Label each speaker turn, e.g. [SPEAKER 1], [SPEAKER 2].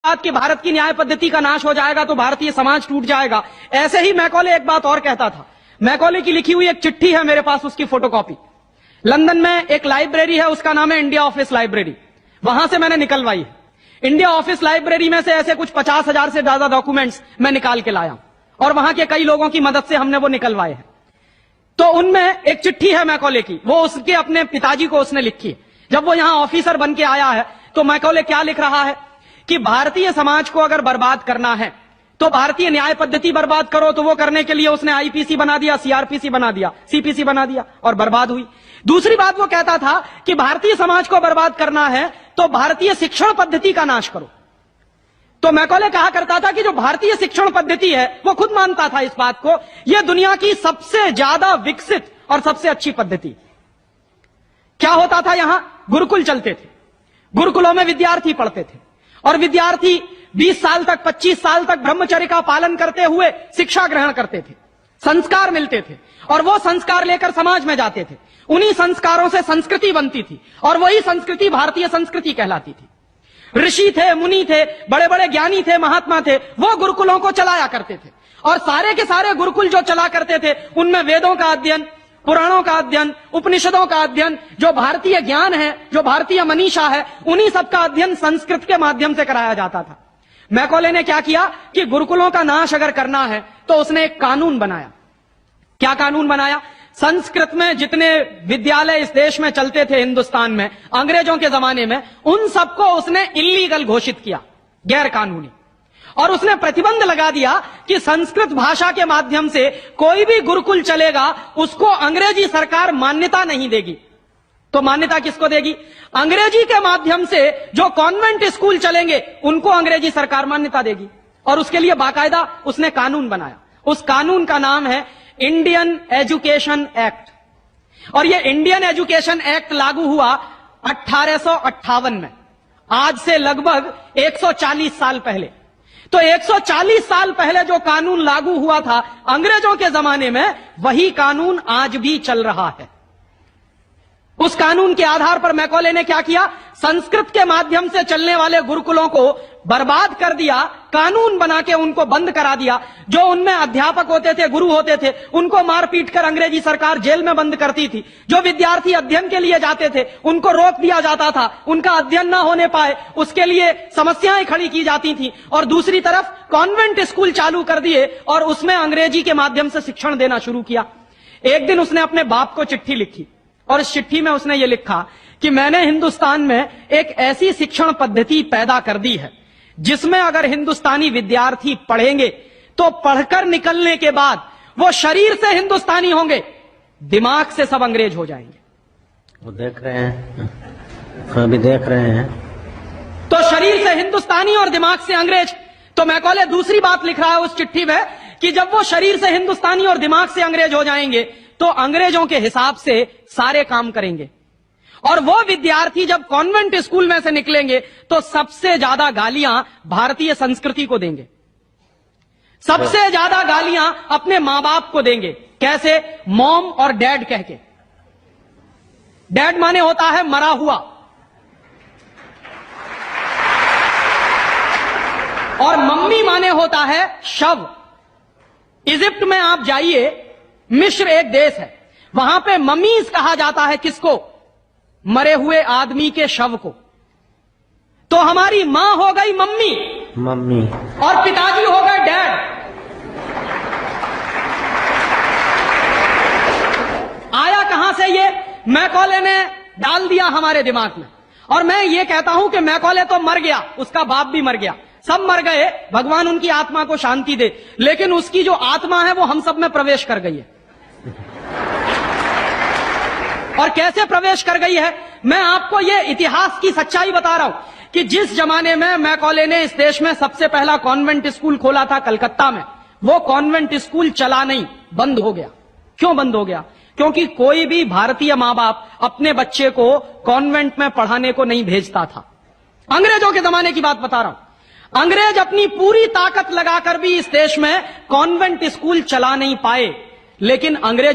[SPEAKER 1] बात कि भारत की न्याय पद्धति का नाश हो जाएगा तो भारतीय समाज टूट जाएगा। ऐसे ही मैकॉले एक बात और कहता था। मैकॉले की लिखी हुई एक चिट्ठी है मेरे पास, उसकी फोटोकॉपी। लंदन में एक लाइब्रेरी है, उसका नाम है इंडिया ऑफिस लाइब्रेरी। वहां से मैंने निकलवाई है। इंडिया ऑफिस लाइब्रेरी में से ऐसे कुछ 50,000 से ज्यादा डॉक्यूमेंट्स मैं निकाल के लाया और वहां के कई लोगों की मदद से हमने वो निकलवाए हैं। तो उनमें एक चिट्ठी है मैकॉले की, वो उसके अपने पिताजी को उसने लिखी है। जब वो यहां ऑफिसर बन के आया है तो मैकॉले क्या लिख रहा है कि भारतीय समाज को अगर बर्बाद करना है तो भारतीय न्याय पद्धति बर्बाद करो। तो वो करने के लिए उसने आईपीसी बना दिया, सीआरपीसी बना दिया, सीपीसी बना दिया और बर्बाद हुई। दूसरी बात वो कहता था कि भारतीय समाज को बर्बाद करना है तो भारतीय शिक्षण पद्धति का नाश करो। तो मैकॉले कहा करता था कि जो भारतीय शिक्षण पद्धति है, वो खुद मानता था इस बात को, यह दुनिया की सबसे ज्यादा विकसित और सबसे अच्छी पद्धति। क्या होता था, यहां गुरुकुल चलते थे, गुरुकुलों में विद्यार्थी पढ़ते थे और विद्यार्थी 20 साल तक, 25 साल तक ब्रह्मचर्य का पालन करते हुए शिक्षा ग्रहण करते थे, संस्कार मिलते थे और वो संस्कार लेकर समाज में जाते थे। उन्हीं संस्कारों से संस्कृति बनती थी और वही संस्कृति भारतीय संस्कृति कहलाती थी। ऋषि थे, मुनि थे, बड़े बड़े ज्ञानी थे, महात्मा थे, वो गुरुकुलों को चलाया करते थे और सारे के सारे गुरुकुल जो चला करते थे उनमें वेदों का अध्ययन, पुराणों का अध्ययन, उपनिषदों का अध्ययन, जो भारतीय ज्ञान है, जो भारतीय मनीषा है, उन्हीं सबका अध्ययन संस्कृत के माध्यम से कराया जाता था। मैकॉले ने क्या किया कि गुरुकुलों का नाश अगर करना है तो उसने एक कानून बनाया। क्या कानून बनाया? संस्कृत में जितने विद्यालय इस देश में चलते थे हिंदुस्तान में अंग्रेजों के जमाने में, उन सबको उसने इल्लीगल घोषित किया, गैर कानूनी। और उसने प्रतिबंध लगा दिया कि संस्कृत भाषा के माध्यम से कोई भी गुरुकुल चलेगा उसको अंग्रेजी सरकार मान्यता नहीं देगी। तो मान्यता किसको देगी? अंग्रेजी के माध्यम से जो कॉन्वेंट स्कूल चलेंगे उनको अंग्रेजी सरकार मान्यता देगी। और उसके लिए बाकायदा उसने कानून बनाया। उस कानून का नाम है इंडियन एजुकेशन एक्ट। और यह इंडियन एजुकेशन एक्ट लागू हुआ 1858 में, आज से लगभग 140 साल पहले। तो 140 साल पहले जो कानून लागू हुआ था अंग्रेजों के जमाने में, वही कानून आज भी चल रहा है। उस कानून के आधार पर मैकॉले ने क्या किया? संस्कृत के माध्यम से चलने वाले गुरुकुलों को बर्बाद कर दिया, कानून बना के उनको बंद करा दिया। जो उनमें अध्यापक होते थे, गुरु होते थे, उनको मार पीट कर अंग्रेजी सरकार जेल में बंद करती थी। जो विद्यार्थी अध्ययन के लिए जाते थे उनको रोक दिया जाता था, उनका अध्ययन ना होने पाए उसके लिए समस्याएं खड़ी की जाती थी। और दूसरी तरफ कॉन्वेंट स्कूल चालू कर दिए और उसमें अंग्रेजी के माध्यम से शिक्षण देना शुरू किया। एक दिन उसने अपने बाप को चिट्ठी लिखी और इस चिट्ठी में उसने ये लिखा कि मैंने हिंदुस्तान में एक ऐसी शिक्षण पद्धति पैदा कर दी है जिसमें अगर हिंदुस्तानी विद्यार्थी पढ़ेंगे तो पढ़कर निकलने के बाद वो शरीर से हिंदुस्तानी होंगे, दिमाग से सब अंग्रेज हो जाएंगे।
[SPEAKER 2] वो देख रहे हैं, अभी देख रहे हैं।
[SPEAKER 1] तो शरीर से हिंदुस्तानी और दिमाग से अंग्रेज। तो मैकॉले दूसरी बात लिख रहा है उस चिट्ठी में कि जब वो शरीर से हिंदुस्तानी और दिमाग से अंग्रेज हो जाएंगे तो अंग्रेजों के हिसाब से सारे काम करेंगे। और वो विद्यार्थी जब कॉन्वेंट स्कूल में से निकलेंगे तो सबसे ज्यादा गालियां भारतीय संस्कृति को देंगे, सबसे ज्यादा गालियां अपने मां बाप को देंगे। कैसे? मॉम और डैड कह के। डैड माने होता है मरा हुआ और मम्मी माने होता है शव। इजिप्ट में आप जाइए, मिस्र एक देश है, वहां पे मम्मीज कहा जाता है किसको? मरे हुए आदमी के शव को। तो हमारी मां हो गई मम्मी,
[SPEAKER 2] मम्मी,
[SPEAKER 1] और पिताजी हो गए डैड। आया कहां से ये? मैकॉले ने डाल दिया हमारे दिमाग में। और मैं ये कहता हूं कि मैकॉले तो मर गया, उसका बाप भी मर गया, सब मर गए, भगवान उनकी आत्मा को शांति दे, लेकिन उसकी जो आत्मा है वो हम सब में प्रवेश कर गई है। और कैसे प्रवेश कर गई है? मैं आपको ये इतिहास की सच्चाई बता रहा हूं कि जिस जमाने में मैकॉले ने इस देश में सबसे पहला कॉन्वेंट स्कूल खोला था कलकत्ता में, वो कॉन्वेंट स्कूल चला नहीं, बंद हो गया। क्यों बंद हो गया? क्योंकि कोई भी भारतीय मां बाप अपने बच्चे को कॉन्वेंट में पढ़ाने को नहीं भेजता था। अंग्रेजों के जमाने की बात बता रहा हूं। अंग्रेज अपनी पूरी ताकत लगाकर भी इस देश में कॉन्वेंट स्कूल चला नहीं पाए, लेकिन अंग्रेजों